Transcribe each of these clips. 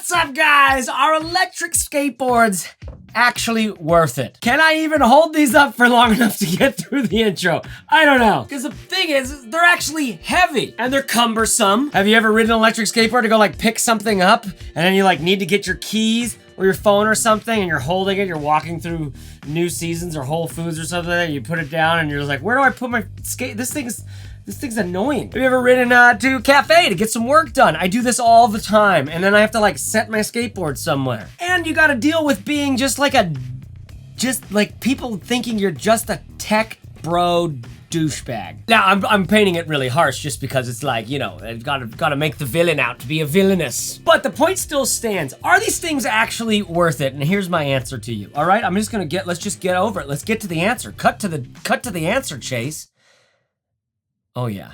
What's up, guys? Are electric skateboards actually worth it? Can I even hold these up for long enough to get through the intro? I don't know. Because the thing is, they're actually heavy and they're cumbersome. Have you ever ridden an electric skateboard to go like pick something up and then you like need to get your keys or your phone or something and you're holding it, you're walking through New Seasons or Whole Foods or something, and you put it down and you're just like, where do I put my skate? This thing's annoying. Have you ever ridden to a cafe to get some work done? I do this all the time, and then I have to like set my skateboard somewhere. And you gotta deal with being just like people thinking you're just a tech bro douchebag. Now, I'm painting it really harsh just because it's like, you know, I've gotta make the villain out to be a villainous. But the point still stands. Are these things actually worth it? And here's my answer to you, all right? Let's just get over it. Let's get to the answer. Cut to the answer, Chase. Oh yeah.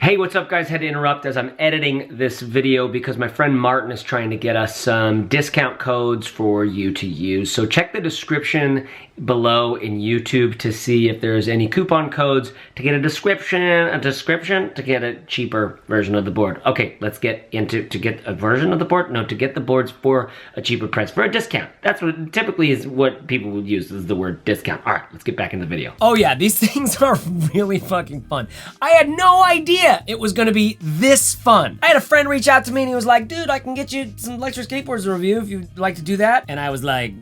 Hey, what's up, guys? Had to interrupt as I'm editing this video because my friend Martin is trying to get us some discount codes for you to use. So check the description below in YouTube to see if there's any coupon codes to get a description to get a cheaper version of the board. Okay, let's get into to get a version of the board. No, to get the boards for a cheaper price, for a discount. That's what typically is what people would use, is the word discount. All right, let's get back in the video. Oh yeah, these things are really fucking fun. I had no idea it was gonna be this fun. I had a friend reach out to me and he was like, dude, I can get you some electric skateboards to review if you'd like to do that. And I was like,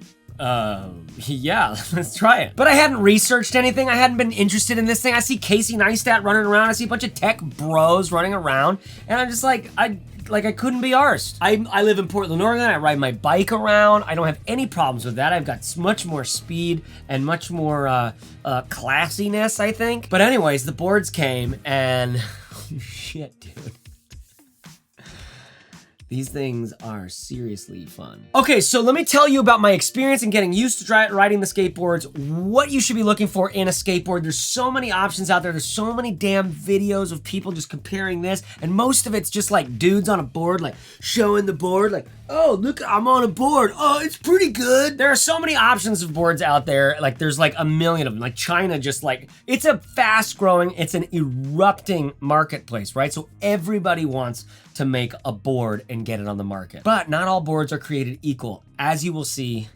yeah, let's try it. But I hadn't researched anything. I hadn't been interested in this thing. I see Casey Neistat running around. I see a bunch of tech bros running around. And I'm just like, I couldn't be arsed. I live in Portland, Oregon. I ride my bike around. I don't have any problems with that. I've got much more speed and much more classiness, I think. But anyways, the boards came and shit, dude. These things are seriously fun. Okay, so let me tell you about my experience in getting used to riding the skateboards, what you should be looking for in a skateboard. There's so many options out there. There's so many damn videos of people just comparing this, and most of it's just like dudes on a board, like showing the board, like, oh, look, I'm on a board. Oh, it's pretty good. There are so many options of boards out there. Like there's like a million of them. Like China just like, it's a fast growing, it's an erupting marketplace, right? So everybody wants to make a board and get it on the market. But not all boards are created equal, as you will see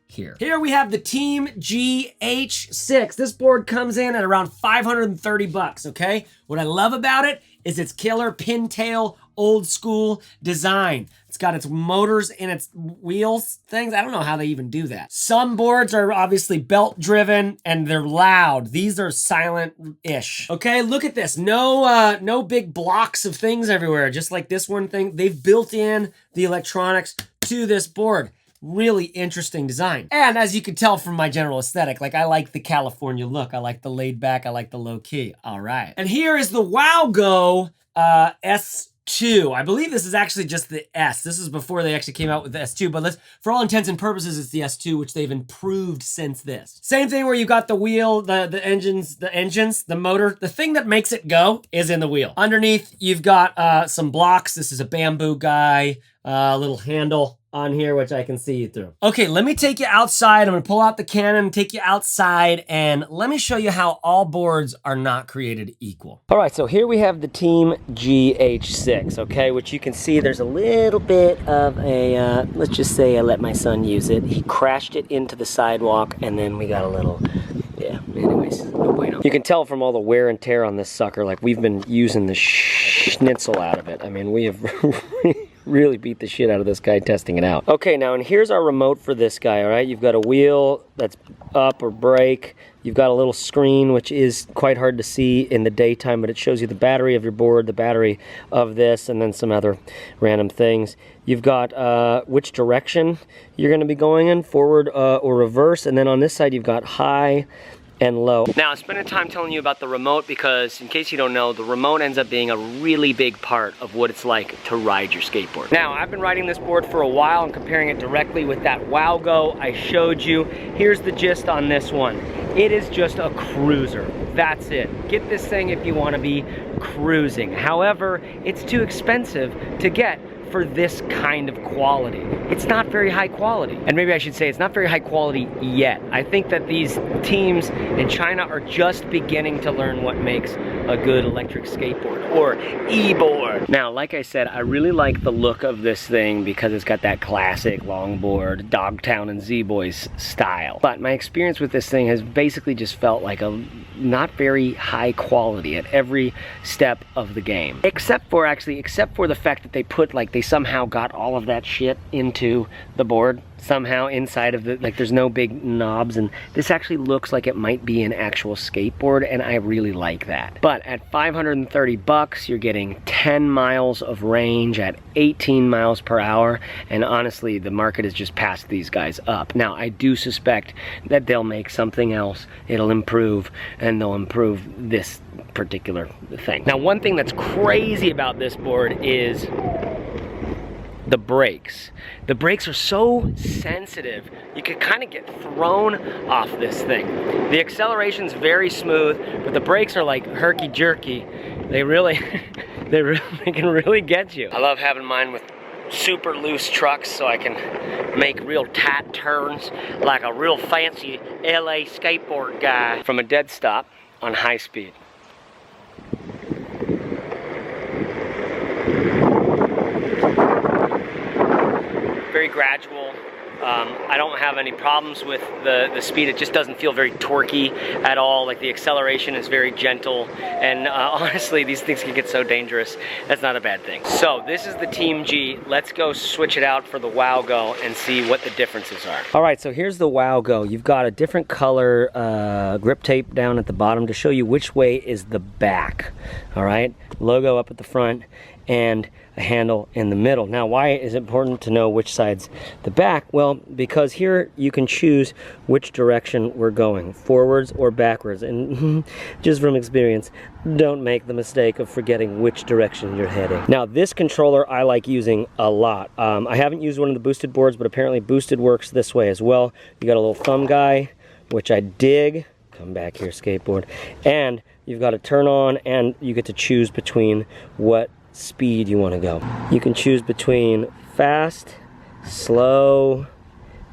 here. Here we have the Teamgee H6. This board comes in at around 530 bucks, okay? What I love about it is its killer pintail, old school design. It's got its motors in its wheels things. I don't know how they even do that. Some boards are obviously belt driven and they're loud. These are silent-ish. Okay, look at this. No big blocks of things everywhere. Just like this one thing, they've built in the electronics to this board. Really interesting design. And as you can tell from my general aesthetic, like I like the California look. I like the laid back. I like the low key. All right. And here is the Wowgo S2. I believe this is actually just the S. This is before they actually came out with the S2, but for all intents and purposes, it's the S2, which they've improved since this. Same thing where you've got the wheel, the engines, the motor. The thing that makes it go is in the wheel. Underneath, you've got some blocks. This is a bamboo guy, little handle on here, which I can see you through. Okay, let me take you outside. I'm gonna pull out the cannon and take you outside, and let me show you how all boards are not created equal. All right, so here we have the Teamgee H6, okay, which you can see there's a little bit of a, let's just say I let my son use it. He crashed it into the sidewalk, and then we got a little, yeah, anyways, no bueno. You can tell from all the wear and tear on this sucker, like we've been using the schnitzel out of it. I mean, we have really beat the shit out of this guy testing it out. Okay, now, and here's our remote for this guy, all right? You've got a wheel that's up or brake. You've got a little screen, which is quite hard to see in the daytime, but it shows you the battery of your board, the battery of this, and then some other random things. You've got which direction you're gonna be going in, forward or reverse, and then on this side, you've got high and low. Now, I'm spending time telling you about the remote because, in case you don't know, the remote ends up being a really big part of what it's like to ride your skateboard. Now, I've been riding this board for a while and comparing it directly with that Wowgo I showed you. Here's the gist on this one. It is just a cruiser. That's it. Get this thing if you want to be cruising. However, it's too expensive to get for this kind of quality. It's not very high quality. And maybe I should say it's not very high quality yet. I think that these teams in China are just beginning to learn what makes a good electric skateboard or e-board. Now, like I said, I really like the look of this thing because it's got that classic longboard, Dogtown and Z-Boys style. But my experience with this thing has basically just felt like a not very high quality at every step of the game. Except for the fact that they put, like, they somehow got all of that shit into the board somehow inside of the, like, there's no big knobs, and this actually looks like it might be an actual skateboard, and I really like that. But at 530 bucks, you're getting 10 miles of range at 18 miles per hour, and honestly, the market has just passed these guys up. Now, I do suspect that they'll make something else, it'll improve, and they'll improve this particular thing. Now, one thing that's crazy about this board is the brakes. The brakes are so sensitive, you could kind of get thrown off this thing. The acceleration's very smooth, but the brakes are like herky-jerky. They really, they can really get you. I love having mine with super loose trucks so I can make real tight turns like a real fancy LA skateboard guy from a dead stop on high speed. Very gradual. I don't have any problems with the speed. It just doesn't feel very torquey at all. Like, the acceleration is very gentle, and honestly, these things can get so dangerous. That's not a bad thing. So this is the Teamgee. Let's go switch it out for the Wowgo and see what the differences are. All right, so here's the Wowgo. You've got a different color grip tape down at the bottom to show you which way is the back. All right, logo up at the front and a handle in the middle. Now, why is it important to know which side's the back? Well, because here you can choose which direction we're going, forwards or backwards. And just from experience, don't make the mistake of forgetting which direction you're heading. Now, this controller I like using a lot. I haven't used one of the boosted boards, but apparently boosted works this way as well. You got a little thumb guy, which I dig. Come back here, skateboard. And you've got to turn on, and you get to choose between what speed you want to go. You can choose between fast, slow,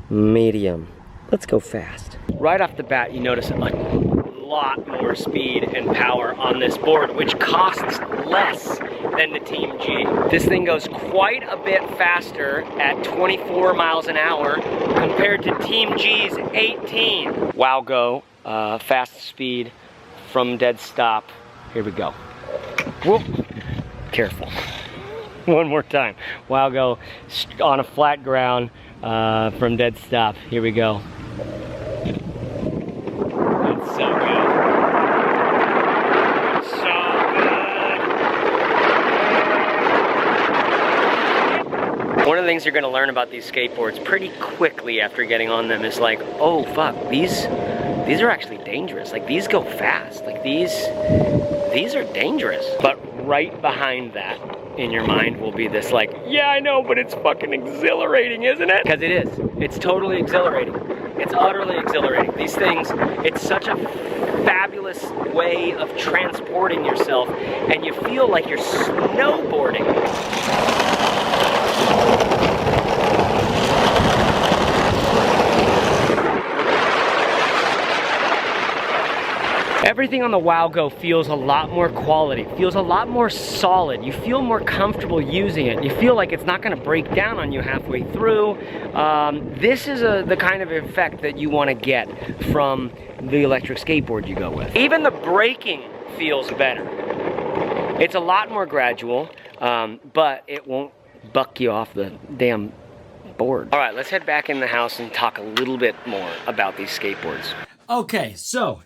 medium. Let's go fast. Right off the bat, you notice a lot more speed and power on this board, which costs less than the Teamgee. This thing goes quite a bit faster at 24 miles an hour compared to Teamgee's 18. Wowgo, fast speed from dead stop. Here we go. Whoop. Careful. One more time. Wowgo on a flat ground from dead stop. Here we go. That's so good. So good. One of the things you're going to learn about these skateboards pretty quickly after getting on them is like, oh fuck, these are actually dangerous. Like, these go fast. Like, these are dangerous. But right behind that in your mind will be this, like, yeah, I know, but it's fucking exhilarating, isn't it? Because it is. It's totally exhilarating. It's utterly exhilarating. These things, it's such a fabulous way of transporting yourself, and you feel like you're snowboarding. Everything on the Wowgo feels a lot more quality, feels a lot more solid. You feel more comfortable using it. You feel like it's not gonna break down on you halfway through. This is the kind of effect that you wanna get from the electric skateboard you go with. Even the braking feels better. It's a lot more gradual, but it won't buck you off the damn board. All right, let's head back in the house and talk a little bit more about these skateboards. Okay, so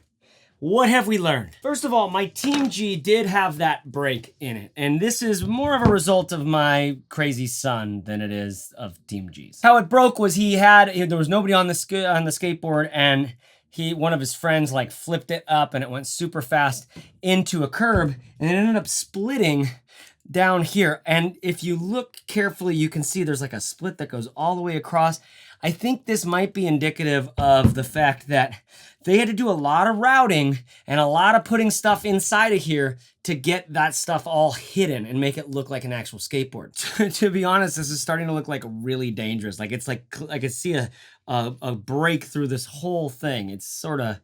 what have we learned? First of all, my Teamgee did have that brake in it, and this is more of a result of my crazy son than it is of Teamgee's. How it broke was there was nobody on the skateboard, and one of his friends like flipped it up, and it went super fast into a curb, and it ended up splitting down here. And if you look carefully, you can see there's like a split that goes all the way across. I think this might be indicative of the fact that they had to do a lot of routing and a lot of putting stuff inside of here to get that stuff all hidden and make it look like an actual skateboard. To be honest, this is starting to look like really dangerous. Like, it's like I could see a break through this whole thing. It's sort of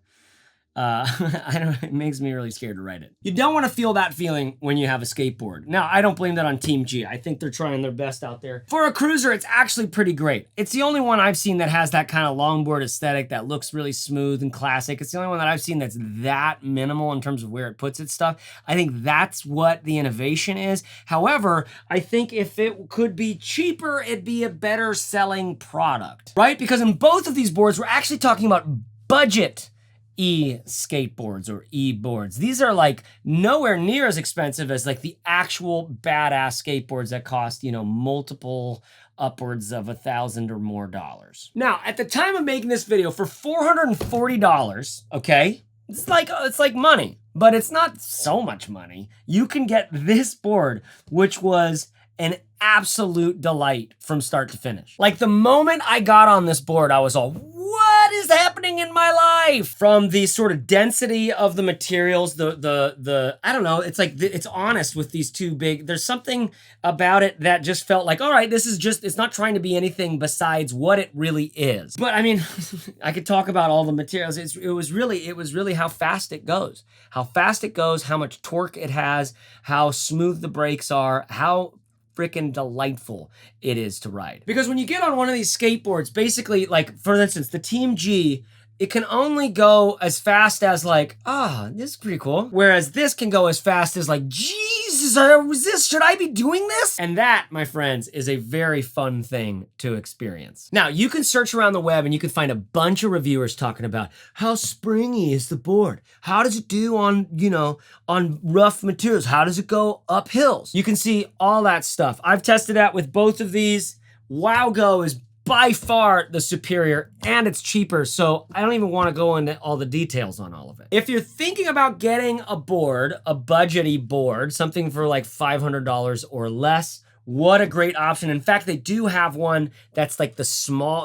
I don't, it makes me really scared to ride it. You don't want to feel that feeling when you have a skateboard. Now, I don't blame that on Teamgee. I think they're trying their best out there. For a cruiser, it's actually pretty great. It's the only one I've seen that has that kind of longboard aesthetic that looks really smooth and classic. It's the only one that I've seen that's that minimal in terms of where it puts its stuff. I think that's what the innovation is. However, I think if it could be cheaper, it'd be a better selling product, right? Because in both of these boards, we're actually talking about budget skateboards or boards. These are like nowhere near as expensive as like the actual badass skateboards that cost, you know, multiple upwards of $1,000 or more dollars. Now, at the time of making this video, for $440, okay, it's like money, but it's not so much money. You can get this board, which was an absolute delight from start to finish. Like the moment I got on this board, I was all, what is happening in my life? From the sort of density of the materials, the I don't know, it's like, it's honest with these two big, there's something about it that just felt like, all right, this is just, it's not trying to be anything besides what it really is. But I mean, I could talk about all the materials. It was really how fast it goes. How fast it goes, how much torque it has, how smooth the brakes are, how freaking delightful it is to ride. Because when you get on one of these skateboards, basically, like, for instance, the Teamgee, it can only go as fast as like, this is pretty cool. Whereas this can go as fast as like, Jesus, should I be doing this? And that, my friends, is a very fun thing to experience. Now, you can search around the web and you can find a bunch of reviewers talking about how springy is the board? How does it do on, you know, on rough materials? How does it go up hills? You can see all that stuff. I've tested that with both of these. Wowgo is by far the superior, and it's cheaper, so I don't even want to go into all the details on all of it. If you're thinking about getting a board, a budgety board, something for like $500 or less, what a great option. In fact, they do have one that's like they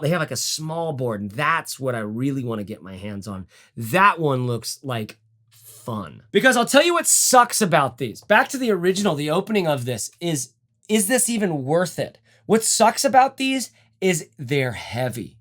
have like a small board, and that's what I really want to get my hands on. That one looks like fun. Because I'll tell you what sucks about these. Back to the original, the opening of this is this even worth it? What sucks about these is they're heavy.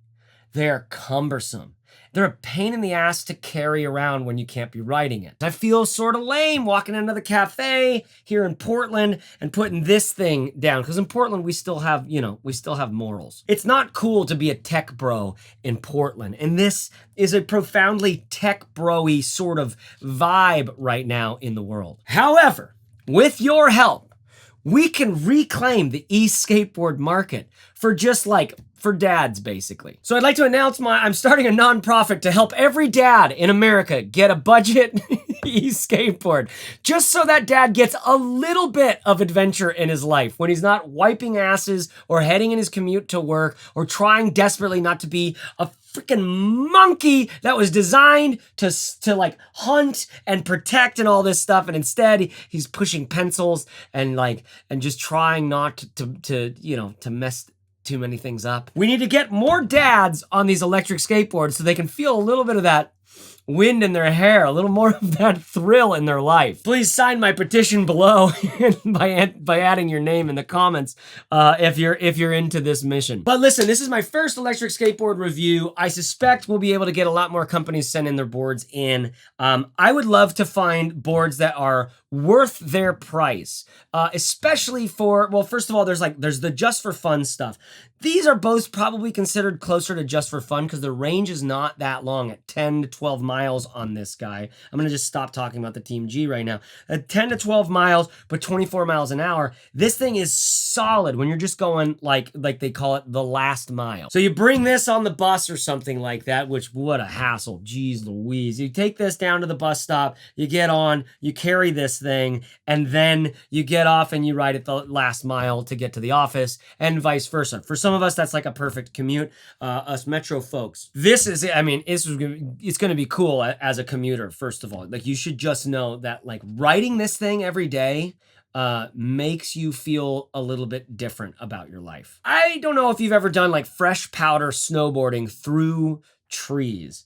They're cumbersome. They're a pain in the ass to carry around when you can't be riding it. I feel sort of lame walking into the cafe here in Portland and putting this thing down, because in Portland we still have, you know, we still have morals. It's not cool to be a tech bro in Portland, and this is a profoundly tech bro-y sort of vibe right now in the world. However, with your help, we can reclaim the e-skateboard market for just like, for dads, basically. So I'd like to announce I'm starting a nonprofit to help every dad in America get a budget e-skateboard, just so that dad gets a little bit of adventure in his life when he's not wiping asses or heading in his commute to work or trying desperately not to be a freaking monkey that was designed to like hunt and protect and all this stuff, and instead he's pushing pencils and just trying not to you know, to mess too many things up. We need to get more dads on these electric skateboards so they can feel a little bit of that wind in their hair, a little more of that thrill in their life. Please sign my petition below by adding your name in the comments if you're into this mission. But listen, this is my first electric skateboard review. I suspect we'll be able to get a lot more companies sending their boards in. I would love to find boards that are worth their price, especially for, well, first of all, there's the just for fun stuff. These are both probably considered closer to just for fun because the range is not that long at 10 to 12 miles on this guy. I'm gonna just stop talking about the Teamgee right now. At 10 to 12 miles, but 24 miles an hour, this thing is solid when you're just going like they call it the last mile. So you bring this on the bus or something like that, which what a hassle, geez Louise. You take this down to the bus stop, you get on, you carry this thing, and then you get off and you ride it the last mile to get to the office, and vice versa. For some of us, that's like a perfect commute, us metro folks. This is, I mean, it's gonna be cool as a commuter, first of all. Like, you should just know that like riding this thing every day makes you feel a little bit different about your life. I don't know if you've ever done like fresh powder snowboarding through trees.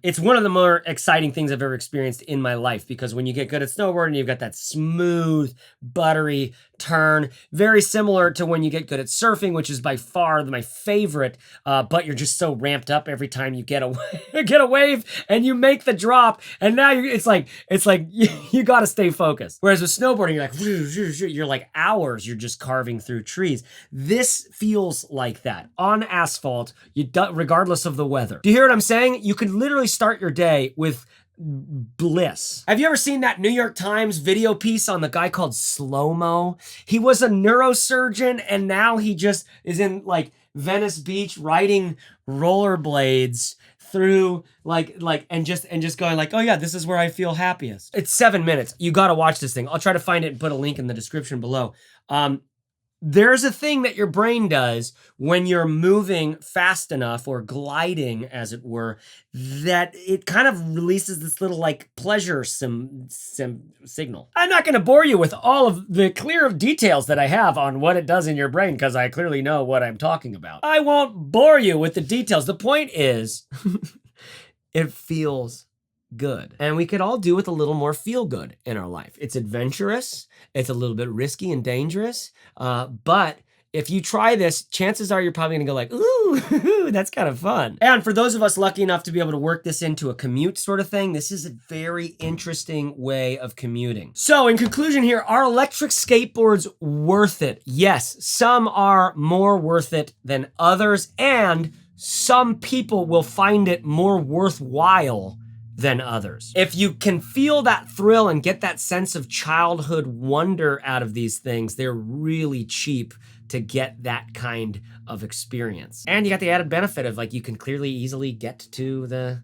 It's one of the more exciting things I've ever experienced in my life, because when you get good at snowboarding, you've got that smooth, buttery turn, very similar to when you get good at surfing, which is by far my favorite, but you're just so ramped up every time you get a wave and you make the drop, and now it's like you got to stay focused. Whereas with snowboarding, you're like hours, you're just carving through trees. This feels like that on asphalt, regardless of the weather. Do you hear what I'm saying? You could literally start your day with bliss. Have you ever seen that New York Times video piece on the guy called Slow-Mo? He was a neurosurgeon, and now he just is in like Venice Beach riding rollerblades through and just going like, oh yeah, this is where I feel happiest. It's 7 minutes. You got to watch this thing. I'll try to find it and put a link in the description below. There's a thing that your brain does when you're moving fast enough, or gliding as it were, that it kind of releases this little like pleasure signal. I'm not going to bore you with all of the clear details that I have on what it does in your brain, because I clearly know what I'm talking about. I won't bore you with the details. The point is, it feels good. And we could all do with a little more feel good in our life. It's adventurous. It's a little bit risky and dangerous. But if you try this, chances are you're probably gonna go like, ooh, that's kind of fun. And for those of us lucky enough to be able to work this into a commute sort of thing, this is a very interesting way of commuting. So in conclusion here, are electric skateboards worth it? Yes, some are more worth it than others, and some people will find it more worthwhile than others. If you can feel that thrill and get that sense of childhood wonder out of these things, they're really cheap to get that kind of experience. And you got the added benefit of like, you can clearly easily get to the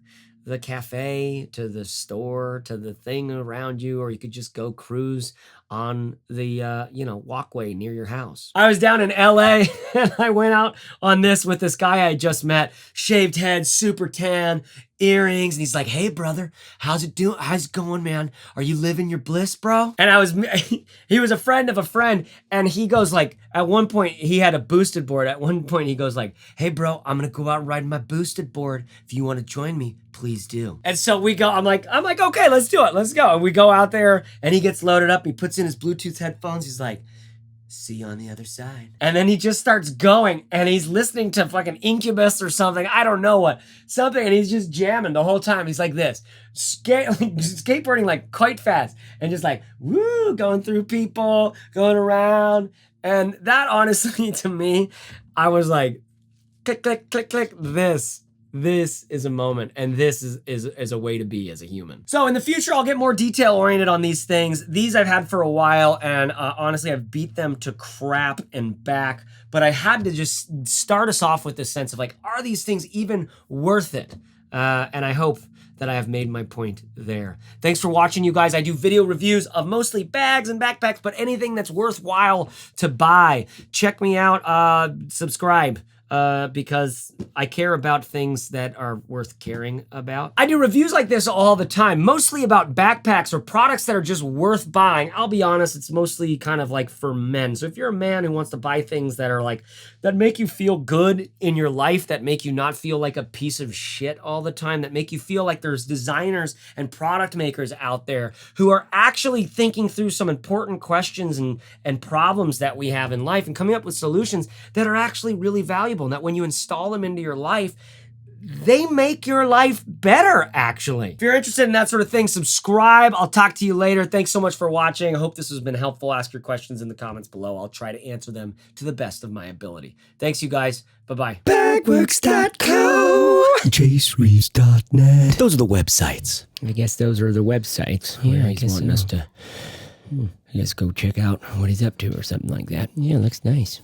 cafe, to the store, to the thing around you, or you could just go cruise on the walkway near your house. I was down in LA and I went out on this with this guy I just met, shaved head, super tan, earrings, and he's like, hey brother, how's it going, man? Are you living your bliss, bro? And he was a friend of a friend, and he goes like, at one point he had a boosted board. At one point he goes like, hey bro, I'm gonna go out and ride my boosted board. If you want to join me, please do. And so we go, I'm like, okay, let's do it. Let's go. And we go out there and he gets loaded up. He puts in his Bluetooth headphones. He's like, see you on the other side. And then he just starts going, and he's listening to fucking Incubus or something. I don't know what. Something, and he's just jamming the whole time. He's like this, skateboarding like quite fast, and just like, woo, going through people, going around. And that honestly, to me, I was like, click, click, click, click, This is a moment, and this is a way to be as a human. So in the future, I'll get more detail oriented on these things. These I've had for a while, and honestly, I've beat them to crap and back, but I had to just start us off with this sense of like, are these things even worth it? And I hope that I have made my point there. Thanks for watching, you guys. I do video reviews of mostly bags and backpacks, but anything that's worthwhile to buy. Check me out, subscribe. Because I care about things that are worth caring about. I do reviews like this all the time, mostly about backpacks or products that are just worth buying. I'll be honest, it's mostly kind of like for men. So if you're a man who wants to buy things that are like, that make you feel good in your life, that make you not feel like a piece of shit all the time, that make you feel like there's designers and product makers out there who are actually thinking through some important questions and problems that we have in life and coming up with solutions that are actually really valuable. And that when you install them into your life, they make your life better, actually. If you're interested in that sort of thing, subscribe. I'll talk to you later. Thanks so much for watching. I hope this has been helpful. Ask your questions in the comments below. I'll try to answer them to the best of my ability. Thanks, you guys. Bye-bye. Bagworks.co, JaceReeves.net. Those are the websites. I guess those are the websites. Yeah, I guess wanting us to, I guess, go check out what he's up to or something like that. Yeah, looks nice.